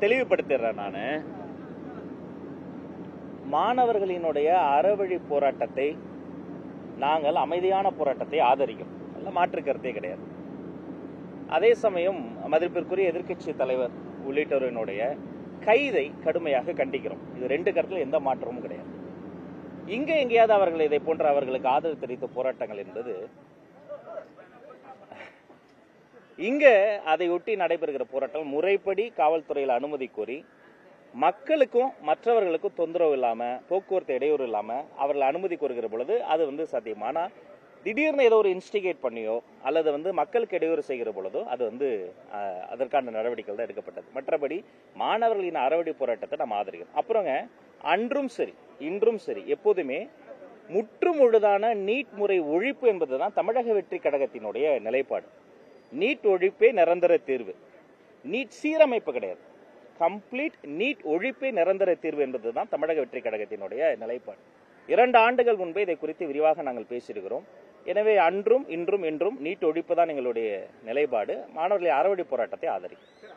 தெளிவுபடுத்திடுறேன். நான் மாணவர்களினுடைய அறவழி போராட்டத்தை நாங்கள் அமைதியான போராட்டத்தை ஆதரிக்கும், நல்ல மாற்று கருத்தே கிடையாது. அதே சமயம் மதிப்பிற்குரிய எதிர்க்கட்சி தலைவர் உள்ளிட்டவரினுடைய கைதை கடுமையாக கண்டிக்கிறோம். இது ரெண்டு கருத்துல எந்த மாற்றமும் கிடையாது. இங்க எங்கேயாவது அவர்கள் இதை போன்ற அவர்களுக்கு ஆதரவு தெரிவித்த போராட்டங்கள் என்பது இங்க அதையொட்டி நடைபெறுகிற போராட்டம் முறைப்படி காவல்துறையில் அனுமதி கோரி மக்களுக்கும் மற்றவர்களுக்கும் தொந்தரவு இல்லாம, போக்குவரத்து இடையூறு இல்லாம அவர்கள் அனுமதி கோருகிற பொழுது அது சாத்தியம். ஆனா திடீர்னு ஏதோ ஒரு இன்ஸ்டிகேட் பண்ணியோ அல்லது மக்களுக்கு இடையூறு செய்கிற பொழுதோ அது அதற்கான நடவடிக்கைகள் தான் எடுக்கப்பட்டது. மற்றபடி மாணவர்களின் அறவழி போராட்டத்தை நம்ம ஆதரிக்கிறோம். அப்புறங்க அன்றும் சரி இன்றும் சரி எப்போதுமே முற்றுமுழுதான நீட் முறை ஒழிப்பு என்பதுதான் தமிழக வெற்றி கழகத்தினுடைய நிலைப்பாடு. நீட் ஒழிப்பே நிரந்தர தீர்வு, நீட் சீரமைப்பு கிடையாது. கம்ப்ளீட் நீட் ஒழிப்பே நிரந்தர தீர்வு என்பதுதான் தமிழக வெற்றி கழகத்தினுடைய நிலைப்பாடு. 2 ஆண்டுகள் முன்பே இதை குறித்து விரிவாக நாங்கள் பேசியிருக்கிறோம். எனவே அன்றும் இன்றும் என்றும் நீட் ஒழிப்பு தான் எங்களுடைய நிலைப்பாடு. மாணவர்களை அறவழி போராட்டத்தை ஆதரிக்கும்.